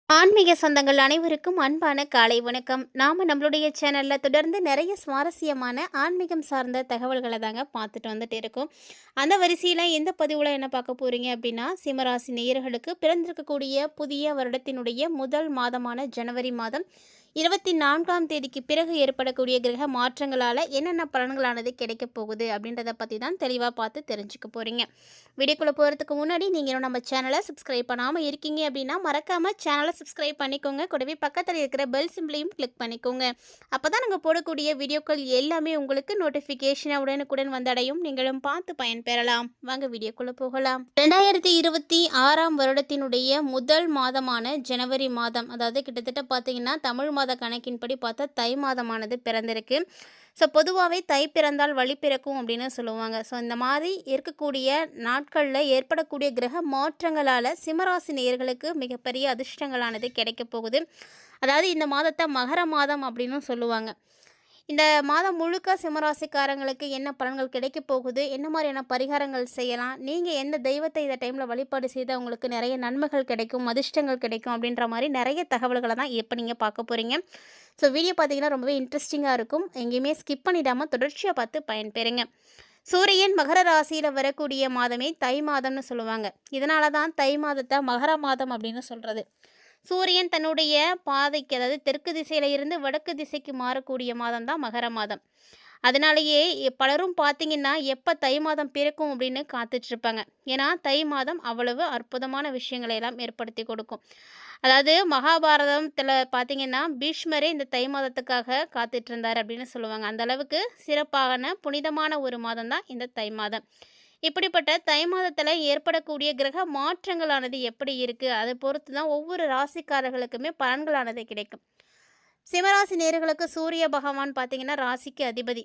ஆன்மீக சொந்தங்கள் அனைவருக்கும் அன்பான காலை வணக்கம். நம்மளுடைய சேனலில் தொடர்ந்து நிறைய சுவாரஸ்யமான ஆன்மீகம் சார்ந்த தகவல்களை தாங்க பார்த்துட்டு வந்துட்டு இருக்கோம். அந்த வரிசையில் இந்த பதிவில் என்ன பார்க்க போகிறீங்க அப்படின்னா, சிம்மராசி நேயர்களுக்கு பிறந்திருக்கக்கூடிய புதிய வருடத்தினுடைய முதல் மாதமான ஜனவரி மாதம் 24ஆம் தேதிக்கு பிறகு ஏற்படக்கூடிய கிரக மாற்றங்களால் என்னென்ன பலன்களானது கிடைக்க போகுது அப்படின்றத பற்றி தான் தெளிவாக பார்த்து தெரிஞ்சுக்க போகிறீங்க. வீடியோக்குள்ளே போகிறதுக்கு முன்னாடி நீங்கள் நம்ம சேனலை சப்ஸ்கிரைப் பண்ணாமல் இருக்கீங்க அப்படின்னா மறக்காமல் சேனலை சப்ஸ்கிரைப் பண்ணிக்கோங்க. கூடவே பக்கத்தில் இருக்கிற பெல் சிம்பிளையும் கிளிக் பண்ணிக்கோங்க. அப்போ தான் நாங்கள் போடக்கூடிய வீடியோக்கள் எல்லாமே உங்களுக்கு நோட்டிஃபிகேஷனை உடனுக்குடன் வந்தடையும். நீங்களும் பார்த்து பயன்பெறலாம். வாங்க வீடியோக்குள்ளே போகலாம். 2026ஆம் வருடத்தினுடைய முதல் மாதமான ஜனவரி மாதம், அதாவது கிட்டத்தட்ட பார்த்தீங்கன்னா தமிழ் மாத கணக்கின்படி பார்த்தா தை மாதமானது பிறந்திருக்கு. ஸோ பொதுவாகவே தை பிறந்தால் வழி பிறக்கும் அப்படின்னு சொல்லுவாங்க. ஸோ இந்த மாதிரி இருக்கக்கூடிய நாட்களில் ஏற்படக்கூடிய கிரக மாற்றங்களால் சிம்மராசி நேயர்களுக்கு மிகப்பெரிய அதிர்ஷ்டங்களானது கிடைக்க போகுது. அதாவது இந்த மாதத்தை மகர மாதம் அப்படின்னு சொல்லுவாங்க. இந்த மாதம் முழுக்க சிம்மராசிக்காரங்களுக்கு என்ன பலன்கள் கிடைக்க போகுது, என்ன மாதிரியான பரிகாரங்கள் செய்யலாம், நீங்கள் எந்த தெய்வத்தை இந்த டைமில் வழிபாடு செய்தால் உங்களுக்கு நிறைய நன்மைகள் கிடைக்கும், அதிர்ஷ்டங்கள் கிடைக்கும் அப்படின்ற மாதிரி நிறைய தகவல்களை தான் இப்போ நீங்கள் பார்க்க போகிறீங்க. ஸோ வீடியோ பார்த்தீங்கன்னா ரொம்பவே இன்ட்ரெஸ்டிங்காக இருக்கும். எங்கேயுமே ஸ்கிப் பண்ணிடாமல் தொடர்ச்சியாக பார்த்து பயன்பெறுங்க. சூரியன் மகர ராசியில் வரக்கூடிய மாதமே தை மாதம்னு சொல்லுவாங்க. இதனால தான் தை மாதத்தை மகர மாதம் அப்படின்னு சொல்கிறது. சூரியன் தன்னுடைய பாதைக்கு, அதாவது தெற்கு திசையில இருந்து வடக்கு திசைக்கு மாறக்கூடிய மாதம் தான் மகர மாதம். அதனாலேயே பலரும் பார்த்தீங்கன்னா எப்போ தை மாதம் பிறக்கும் அப்படின்னு காத்துட்ருப்பாங்க. ஏன்னா தை மாதம் அவ்வளவு அற்புதமான விஷயங்களை எல்லாம் ஏற்படுத்தி கொடுக்கும். அதாவது மகாபாரதத்தில் பார்த்தீங்கன்னா பீஷ்மரே இந்த தை மாதத்துக்காக காத்துட்டு இருந்தார் அப்படின்னு சொல்லுவாங்க. அந்த அளவுக்கு சிறப்பான புனிதமான ஒரு மாதம் தான் இந்த தை மாதம். இப்படிப்பட்ட தை மாதத்தில் ஏற்படக்கூடிய கிரக மாற்றங்களானது எப்படி இருக்குது, அதை பொறுத்து தான் ஒவ்வொரு ராசிக்காரர்களுக்குமே பலன்களானது கிடைக்கும். சிம்மராசி நேயர்களுக்கு சூரிய பகவான் பார்த்தீங்கன்னா ராசிக்கு அதிபதி.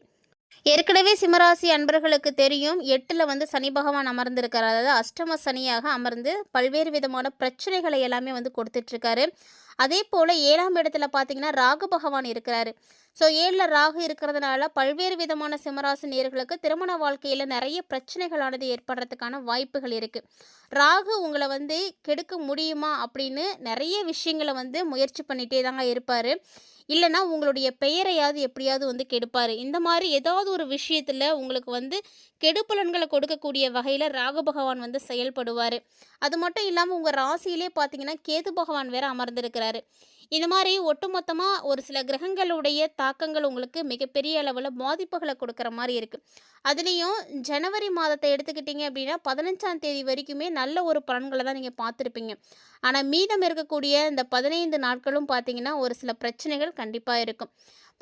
ஏற்கனவே சிம்மராசி அன்பர்களுக்கு தெரியும், 8ல் சனி பகவான் அமர்ந்திருக்கார். அதாவது அஷ்டம சனியாக அமர்ந்து பல்வேறு விதமான பிரச்சனைகளை எல்லாமே கொடுத்துட்ருக்காரு. அதே போல் 7ஆம் இடத்துல பார்த்தீங்கன்னா ராகு பகவான் இருக்கிறாரு. ஸோ 7ல் ராகு இருக்கிறதுனால பல்வேறு விதமான சிம்மராசி நேயர்களுக்கு திருமண வாழ்க்கையில் நிறைய பிரச்சனைகளானது ஏற்படுறதுக்கான வாய்ப்புகள் இருக்குது. ராகு உங்களை கெடுக்க முடியுமா அப்படின்னு நிறைய விஷயங்களை முயற்சி பண்ணிகிட்டே தாங்க இருப்பார். இல்லைனா உங்களுடைய பெயரையாவது எப்படியாவது கெடுப்பார். இந்த மாதிரி ஏதாவது ஒரு விஷயத்தில் உங்களுக்கு கெடுபலன்களை கொடுக்கக்கூடிய வகையில் ராகு பகவான் செயல்படுவார். அது மட்டும் இல்லாமல் உங்கள் ராசியிலே பார்த்தீங்கன்னா கேது பகவான் வேறு அமர்ந்திருக்கிறாரு. இந்த மாதிரி ஒட்டுமொத்தமாக ஒரு சில கிரகங்களுடைய தாக்கங்கள் உங்களுக்கு மிகப்பெரிய அளவில் பாதிப்புகளை கொடுக்குற மாதிரி இருக்குது. அதுலேயும் ஜனவரி மாதத்தை எடுத்துக்கிட்டிங்க அப்படின்னா 15ஆம் தேதி வரைக்குமே நல்ல ஒரு பலன்களை தான் நீங்கள் பார்த்துருப்பீங்க. ஆனால் மீதம் இருக்கக்கூடிய இந்த 15 நாட்களும் பார்த்தீங்கன்னா ஒரு சில பிரச்சனைகள் கண்டிப்பாக இருக்கும்.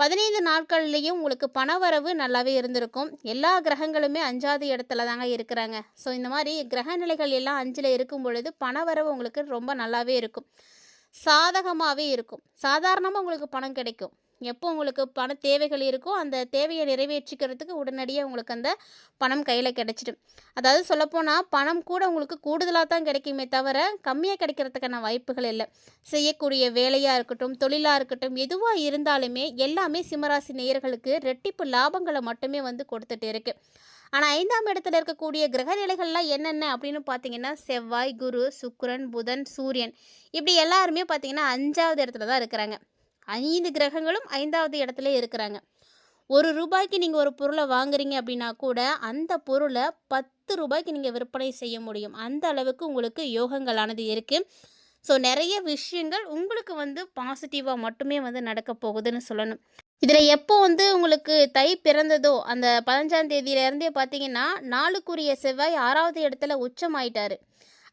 15 நாட்கள்லேயும் உங்களுக்கு பணவரவு நல்லாவே இருந்திருக்கும். எல்லா கிரகங்களுமே 5வது இடத்துல தாங்க இருக்கிறாங்க. ஸோ இந்த மாதிரி கிரக நிலைகள் எல்லாம் 5ல் இருக்கும் பொழுது பணவரவு உங்களுக்கு ரொம்ப நல்லாவே இருக்கும், சாதகமாகவே இருக்கும். சாதாரணமாக உங்களுக்கு பணம் கிடைக்கும். எப்போ உங்களுக்கு பண தேவைகள் இருக்கோ அந்த தேவையை நிறைவேற்றிக்கிறதுக்கு உடனடியாக உங்களுக்கு அந்த பணம் கையில் கிடைச்சிடும். அதாவது சொல்லப்போனால் பணம் கூட உங்களுக்கு கூடுதலாக தான் கிடைக்குமே தவிர கம்மியாக கிடைக்கிறதுக்கான வாய்ப்புகள் இல்லை. செய்யக்கூடிய வேலையாக இருக்கட்டும், தொழிலாக இருக்கட்டும், எதுவாக இருந்தாலுமே எல்லாமே சிம்மராசி நேயர்களுக்கு ரெட்டிப்பு லாபங்களை மட்டுமே கொடுத்துட்டு இருக்கு. ஆனால் 5ஆம் இடத்துல இருக்கக்கூடிய கிரக நிலைகள்லாம் என்னென்ன அப்படின்னு பார்த்தீங்கன்னா செவ்வாய், குரு, சுக்கிரன், புதன், சூரியன், இப்படி எல்லாருமே பார்த்தீங்கன்னா 5வது இடத்துல தான் இருக்கிறாங்க. 5 கிரகங்களும் 5வது இடத்துல இருக்கிறாங்க. ₹1 நீங்கள் ஒரு பொருளை வாங்குறீங்க அப்படின்னா கூட அந்த பொருளை ₹10 நீங்கள் விற்பனை செய்ய முடியும். அந்த அளவுக்கு உங்களுக்கு யோகங்களானது இருக்குது. ஸோ நிறைய விஷயங்கள் உங்களுக்கு பாசிட்டிவாக மட்டுமே நடக்க போகுதுன்னு சொல்லணும். இதில் எப்போ உங்களுக்கு தை பிறந்ததோ அந்த 15ஆம் தேதியிலேருந்தே பார்த்தீங்கன்னா நாளுக்குரிய செவ்வாய் 6வது இடத்துல உச்சமாயிட்டார்.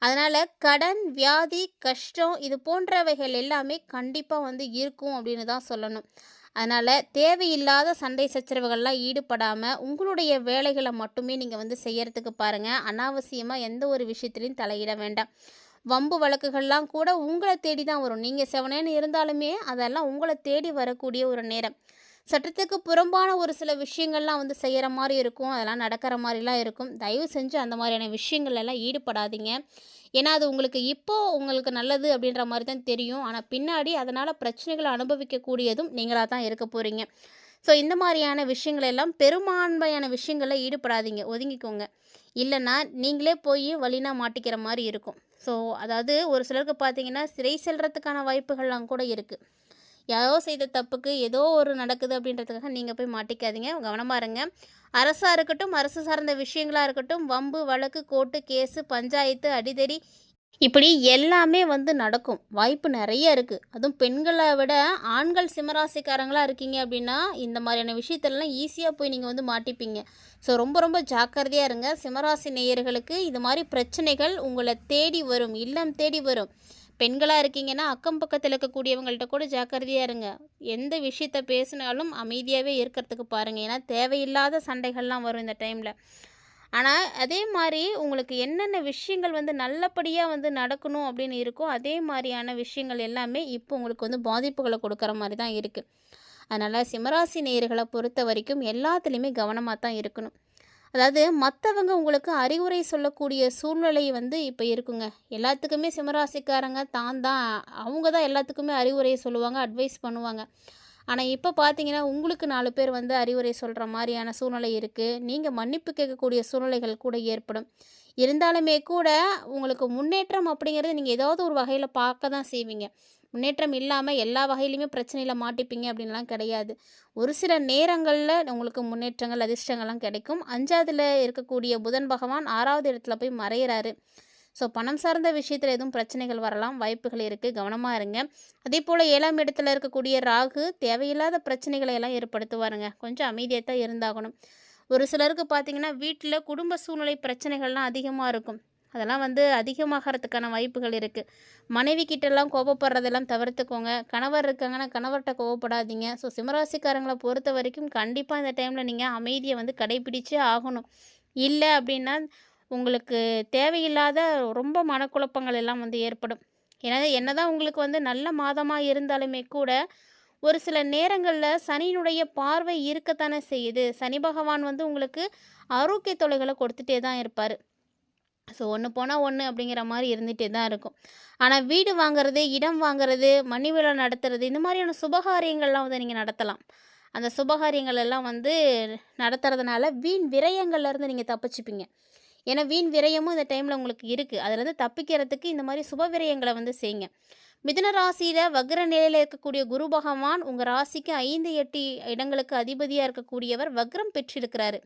அதனால் கடன், வியாதி, கஷ்டம் இது போன்றவைகள் எல்லாமே கண்டிப்பாக இருக்கும் அப்படின்னு தான் சொல்லணும். அதனால் தேவையில்லாத சண்டை சச்சரவுகள்லாம் ஈடுபடாமல் உங்களுடைய வேலைகளை மட்டுமே நீங்கள் செய்யறதுக்கு பாருங்கள். அனாவசியமாக எந்த ஒரு விஷயத்துலையும் தலையிட வேண்டாம். வம்பு வழக்குகள்லாம் கூட உங்களை தேடி தான் வரும். நீங்கள் செவனேன்னு இருந்தாலுமே அதெல்லாம் உங்களை தேடி வரக்கூடிய ஒரு நேரம். சட்டத்துக்கு புறம்பான ஒரு சில விஷயங்கள்லாம் செய்கிற மாதிரி இருக்கும், அதெல்லாம் நடக்கிற மாதிரிலாம் இருக்கும். தயவு செஞ்சு அந்த மாதிரியான விஷயங்கள் எல்லாம் ஈடுபடாதீங்க. ஏன்னா அது உங்களுக்கு நல்லது அப்படின்ற மாதிரி தான் தெரியும். ஆனால் பின்னாடி அதனால் பிரச்சனைகளை அனுபவிக்கக்கூடியதும் நீங்களாக தான் இருக்க போகிறீங்க. ஸோ இந்த மாதிரியான விஷயங்களெல்லாம் பெரும்பான்மையான விஷயங்களில் ஈடுபடாதீங்க, ஒதுங்கிக்கோங்க. இல்லைன்னா நீங்களே போய் வழினா மாட்டிக்கிற மாதிரி இருக்கும். ஸோ அதாவது ஒரு சிலருக்கு பார்த்தீங்கன்னா, சிறை செல்றதுக்கான வாய்ப்புகள்லாம் கூட இருக்கு. யாரோ செய்த தப்புக்கு ஏதோ ஒரு நடக்குது அப்படின்றதுக்காக நீங்க போய் மாட்டிக்காதீங்க. கவனமா இருங்க. அரசா இருக்கட்டும், அரசு சார்ந்த விஷயங்களா இருக்கட்டும், வம்பு, வழக்கு, கோர்ட்டு, கேஸு, பஞ்சாயத்து, அடிதடி இப்படி எல்லாமே வந்து நடக்கும். வாய்ப்பு நெறைய இருக்கு. அதுவும் பெண்கள விட ஆண்கள் சிம்மராசிக்காரங்களா இருக்கீங்க அப்படின்னா, இந்த மாதிரியான விஷயத்துலலாம் ஈஸியா போய் நீங்க வந்து மாட்டிப்பீங்க. ஸோ ரொம்ப ரொம்ப ஜாக்கிரதையா இருங்க. சிம்மராசி நேயர்களுக்கு இது மாரி பிரச்சனைகள் உங்கள தேடி வரும். இல்லம் தேடி வரும். பெண்களா இருக்கீங்கன்னா, அக்கம் பக்கத்துல இருக்கக்கூடியவங்கள்ட்ட கூட ஜாக்கிரதையா இருங்க. எந்த விஷயத்த பேசினாலும் அமைதியாவே இருக்கிறதுக்கு பாருங்க. ஏன்னா, தேவையில்லாத சண்டைகள்லாம் வரும் இந்த டைம்ல. ஆனா, அதே மாரி உங்களுக்கு என்னென்ன விஷயங்கள் வந்து நல்லபடியா வந்து நடக்கணும் அப்படின்னு இருக்கோ, அதே மாரியான விஷயங்கள் எல்லாமே இப்போ உங்களுக்கு வந்து பாதிப்புகள குடுக்குற மாரி தான் இருக்கு. அதனால சிம்மராசி நேயர்கள பொறுத்தவரைக்கும் எல்லாத்துலயுமே கவனமா தான் இருக்கணும். அதாவது மத்தவங்க உங்களுக்கு அறிவுரை சொல்லக்கூடிய சூழ்நிலை வந்து இப்ப இருக்குங்க. எல்லாத்துக்குமே சிம்மராசிக்காரங்க அவங்க தான் எல்லாத்துக்குமே அறிவுரை சொல்லுவாங்க, அட்வைஸ் பண்ணுவாங்க. ஆனா, இப்ப பார்த்தீங்கன்னா, உங்களுக்கு 4 பேர் வந்து அறிவுரை சொல்ற மாரியான சூழ்நிலை இருக்கு. நீங்க மன்னிப்பு கேட்கக்கூடிய சூழ்நிலைகள் கூட ஏற்படும். இருந்தாலுமே கூட உங்களுக்கு முன்னேற்றம் அப்படிங்கிறது நீங்க ஏதாவது ஒரு வகையில பார்க்க தான் செய்வீங்க. முன்னேற்றம் இல்லாம எல்லா வகையிலயுமே பிரச்சனையில மாட்டிப்பீங்க அப்படின்லாம் கிடையாது. ஒரு சில நேரங்கள்ல உங்களுக்கு முன்னேற்றங்கள், அதிர்ஷ்டங்கள்லாம் கிடைக்கும். 5வதுல இருக்கக்கூடிய புதன் பகவான் 6வது இடத்துல போய் மறையிறாரு. ஸோ பணம் சார்ந்த விஷயத்துல எதுவும் பிரச்சனைகள் வரலாம். வாய்ப்புகள் இருக்கு. கவனமா இருங்க. அதேபோல 7ஆம் இடத்துல இருக்கக்கூடிய ராகு தேவையில்லாத பிரச்சனைகளை எல்லாம் ஏற்படுத்துவாருங்க. கொஞ்சம் அமைதியா தான் இருந்தாகணும். ஒரு சிலருக்கு பார்த்தீங்கன்னா, வீட்ல குடும்ப சூழ்நிலை பிரச்சனைகள்லாம் அதிகமா இருக்கும். அதெல்லாம் வந்து அதிகமாகறதுக்கான வாய்ப்புகள் இருக்கு. மனைவி கிட்டலாம் கோபப்படுறதெல்லாம் தவிர்த்துக்கோங்க. கணவர் இருக்காங்கன்னா, கணவர்ட்ட கோவப்படாதீங்க. ஸோ சிம்மராசிக்காரங்கள பொறுத்தவரைக்கும் கண்டிப்பா இந்த டைம்ல நீங்க அமைதிய வந்து கடைபிடிச்சே ஆகணும். இல்ல அப்டின்னா, உங்களுக்கு தேவையில்லாத ரொம்ப மனக்குழப்பங்கள் எல்லாம் வந்து ஏற்படும். ஏன்னா, என்னதான் உங்களுக்கு வந்து நல்ல மாதமா இருந்தாலுமே கூட, ஒரு சில நேரங்கள்ல சனியினுடைய பார்வை இருக்கத்தானே செய்யுது. சனி பகவான் வந்து உங்களுக்கு ஆரோக்கிய தொல்லைகள கொடுத்துட்டே தான் இருப்பாரு. ஸோ ஒண்ணு போனா ஒண்ணு அப்படிங்கிற மாரி இருந்துட்டே தான் இருக்கும். ஆனா வீடு வாங்குறது, இடம் வாங்குறது, மணி விழா நடத்துறது, இந்த மாரியான சுபகாரியங்கள்லாம் வந்து நீங்க நடத்தலாம். அந்த சுபகாரியங்கள் எல்லாம் வந்து நடத்துறதுனால வீண் விரயங்கள்லேருந்து நீங்க தப்பிச்சுப்பீங்க. ஏன்னா வீண் விரயமும் இந்த டைம்ல உங்களுக்கு இருக்கு. அதுலேருந்து தப்பிக்கிறதுக்கு இந்த மாரி சுப விரயங்கள வந்து செய்யுங்க. மிதுன ராசியில வக்ர நிலையில இருக்கக்கூடிய குரு பகவான் உங்க ராசிக்கு 5, 8 இடங்களுக்கு அதிபதியா இருக்கக்கூடியவர் வக்ரம் பெற்றிருக்கிறாரு.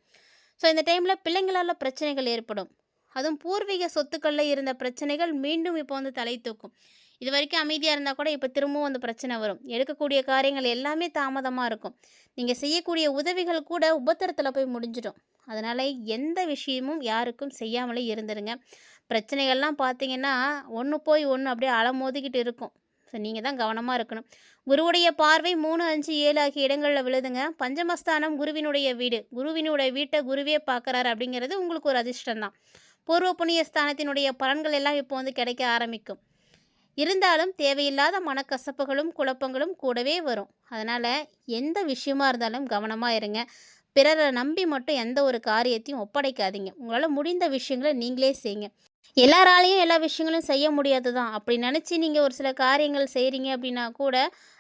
ஸோ இந்த டைம்ல பிள்ளைங்களால பிரச்சனைகள் ஏற்படும். அதுவும் பூர்வீக சொத்துக்கள்ல இருந்த பிரச்சனைகள் மீண்டும் இப்போ வந்து தலை தூக்கும். இதுவரைக்கும் அமைதியா இருந்தா கூட இப்ப திரும்பவும் அந்த பிரச்சனை வரும். எடுக்கக்கூடிய காரியங்கள் எல்லாமே தாமதமா இருக்கும். நீங்க செய்யக்கூடிய உதவிகள் கூட உபத்திரத்துல போய் முடிஞ்சிடும். அதனால எந்த விஷயமும் யாருக்கும் செய்யாமலே இருந்துருங்க. பிரச்சனைகள்லாம் பார்த்தீங்கன்னா, ஒண்ணு போய் ஒண்ணு அப்படியே அலமோதிக்கிட்டு இருக்கும். ஸோ நீங்க தான் கவனமா இருக்கணும். குருவுடைய பார்வை 3, 5, 7 ஆகிய இடங்கள்ல விழுதுங்க. பஞ்சமஸ்தானம் குருவினுடைய வீடு. குருவினுடைய வீட்ட குருவே பார்க்குறாரு அப்படிங்கிறது உங்களுக்கு ஒரு அதிர்ஷ்டம் தான். பூர்வ புண்ணிய ஸ்தானத்தினுடைய பலன்கள் எல்லாம் இப்போ வந்து கிடைக்க ஆரம்பிக்கும். இருந்தாலும் தேவையில்லாத மனக்கசப்புகளும், குழப்பங்களும் கூடவே வரும். அதனால எந்த விஷயமா இருந்தாலும் கவனமா இருங்க. பிறரை நம்பி மட்டும் எந்த ஒரு காரியத்தையும் ஒப்படைக்காதீங்க. உங்களால முடிந்த விஷயங்கள நீங்களே செய்யுங்க. எல்லாராலயும் எல்லா விஷயங்களும் செய்ய முடியாது தான். அப்படி நினச்சி நீங்க ஒரு சில காரியங்கள் செய்றீங்க அப்படின்னா கூட,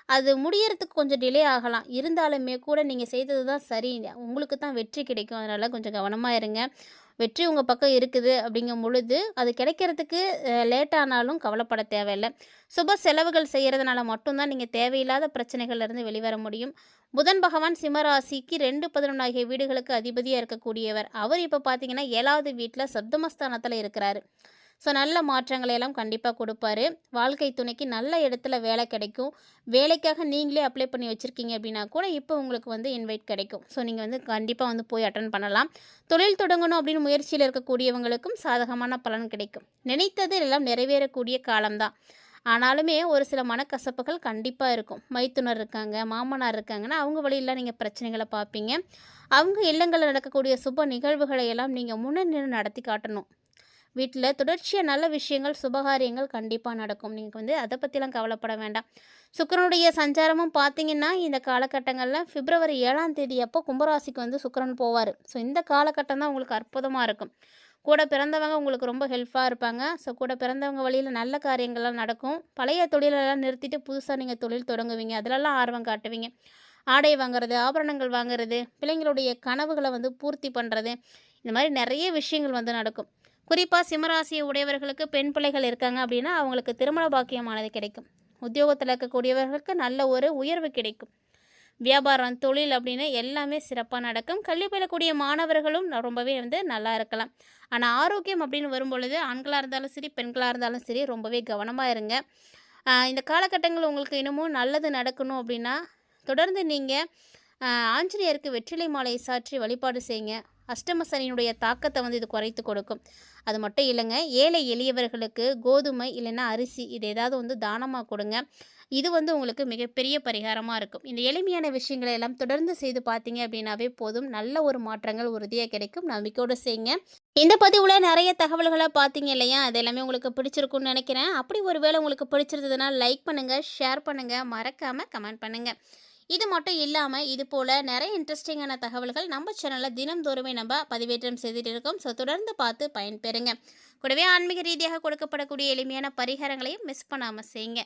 அது முடியறதுக்கு கொஞ்சம் டிலே ஆகலாம். இருந்தாலுமே கூட நீங்க செய்தது தான் சரி. உங்களுக்கு தான் வெற்றி கிடைக்கும். அதனால கொஞ்சம் கவனமா இருங்க. வெற்றி உங்க பக்கம் இருக்குது அப்படிங்கும் பொழுது, அது கிடைக்கிறதுக்கு லேட் ஆனாலும் கவலைப்பட தேவையில்ல. சுப செலவுகள் செய்யறதுனால மட்டும் தான் நீங்க தேவையில்லாத பிரச்சனைகள்லேருந்து வெளிவர முடியும். புதன் பகவான் சிம்ம ராசிக்கு 2, 11 ஆகிய வீடுகளுக்கு அதிபதியா இருக்கக்கூடியவர். அவர் இப்ப பார்த்தீங்கன்னா 7வது வீட்ல சப்தமஸ்தானத்துல இருக்கிறாரு. ஸோ நல்ல மாற்றங்களை எல்லாம் கண்டிப்பா குடுப்பாரு. வாழ்க்கை துணைக்கு நல்ல இடத்துல வேலை கிடைக்கும். வேலைக்காக நீங்களே அப்ளை பண்ணி வச்சிருக்கீங்க அப்படின்னா கூட, இப்போ உங்களுக்கு வந்து இன்வைட் கிடைக்கும். ஸோ நீங்க வந்து கண்டிப்பா வந்து போய் அட்டெண்ட் பண்ணலாம். தொழில் தொடங்கணும் அப்படின்னு முயற்சியில இருக்கக்கூடியவங்களுக்கும் சாதகமான பலன் கிடைக்கும். நினைத்தது எல்லாம் நிறைவேறக்கூடிய காலம் தான். ஆனாலுமே ஒரு சில மனக்கசப்புகள் கண்டிப்பா இருக்கும். மைத்துனர் இருக்காங்க, மாமனார் இருக்காங்கன்னா, அவங்க வழியில நீங்க பிரச்சனைகள பார்ப்பீங்க. அவங்க இல்லங்கள்ல நடக்கக்கூடிய சுப நிகழ்வுகளை எல்லாம் நீங்க முன்னின்று நடத்தி காட்டணும். வீட்ல தொடர்ச்சியா நல்ல விஷயங்கள், சுபகாரியங்கள் கண்டிப்பா நடக்கும். நீங்க வந்து அத பத்திலாம் கவலைப்பட வேண்டாம். சுக்கிரனுடைய சஞ்சாரமும் பார்த்தீங்கன்னா, இந்த காலகட்டங்கள்ல பிப்ரவரி 7ஆம் தேதி அப்போ கும்பராசிக்கு வந்து சுக்கிரன் போவாரு. ஸோ இந்த காலகட்டம் தான் உங்களுக்கு அற்புதமா இருக்கும். கூட பிறந்தவங்க உங்களுக்கு ரொம்ப ஹெல்ப்பா இருப்பாங்க. ஸோ கூட பிறந்தவங்க வழியில நல்ல காரியங்கள்லாம் நடக்கும். பழைய தொழிலெல்லாம் நிறுத்திட்டு புதுசா நீங்க தொழில் தொடங்குவீங்க. அதிலலாம் ஆர்வம் காட்டுவீங்க. ஆடை வாங்குறது, ஆபரணங்கள் வாங்குறது, பிள்ளைங்களுடைய கனவுகள வந்து பூர்த்தி பண்றது, இந்த மாரி நெறைய விஷயங்கள் வந்து நடக்கும். குறிப்பாக சிம்மராசியை உடையவர்களுக்கு பெண் பிள்ளைகள் இருக்காங்க அப்படின்னா அவங்களுக்கு திருமண பாக்கியமானது கிடைக்கும். உத்தியோகத்தில் இருக்கக்கூடியவர்களுக்கு நல்ல ஒரு உயர்வு கிடைக்கும். வியாபாரம், தொழில் அப்படின்னு எல்லாமே சிறப்பாக நடக்கும். கல்வி பயிலக்கூடிய மாணவர்களும் ரொம்பவே நல்லா இருக்கலாம். ஆனால் ஆரோக்கியம் அப்படின்னு வரும்பொழுது ஆண்களாக இருந்தாலும் சரி, பெண்களாக இருந்தாலும் சரி ரொம்பவே கவனமாக இருங்க. இந்த காலகட்டங்கள் உங்களுக்கு இன்னமும் நல்லது நடக்கணும் அப்படின்னா தொடர்ந்து நீங்கள் ஆஞ்சநேயருக்கு வெற்றிலை மாலையை சாற்றி வழிபாடு செய்யுங்க. அஷ்டம சனியினுடைய தாக்கத்தை இது குறைத்து கொடுக்கும். அது மட்டும் இல்லைங்க, ஏழை எளியவர்களுக்கு கோதுமை இல்லைன்னா அரிசி இது ஏதாவது தானமாக கொடுங்க. இது உங்களுக்கு மிகப்பெரிய பரிகாரமாக இருக்கும். இந்த எளிமையான விஷயங்களை எல்லாம் தொடர்ந்து செய்து பார்த்தீங்க அப்படின்னாவே போதும், நல்ல ஒரு மாற்றங்கள் உறுதியாக கிடைக்கும். நம்பிக்கையோடு செய்யுங்க. இந்த பதிவில் நிறைய தகவல்களை பார்த்தீங்க இல்லையா, அது எல்லாமே உங்களுக்கு பிடிச்சிருக்குன்னு நினைக்கிறேன். அப்படி ஒரு வேளை உங்களுக்கு பிடிச்சிருந்ததுன்னா லைக் பண்ணுங்கள், ஷேர் பண்ணுங்கள், மறக்காமல் கமெண்ட் பண்ணுங்கள். இது மட்டும் இல்லாமல் இது போல் நிறைய இன்ட்ரெஸ்டிங்கான தகவல்கள் நம்ம சேனலில் தினம்தோறுமே நம்ம பதிவேற்றம் செய்துட்டு இருக்கோம். ஸோ தொடர்ந்து பார்த்து பயன்பெறுங்க. கூடவே ஆன்மீக ரீதியாக கொடுக்கப்படக்கூடிய எளிமையான பரிகாரங்களையும் மிஸ் பண்ணாமல் செய்யுங்க.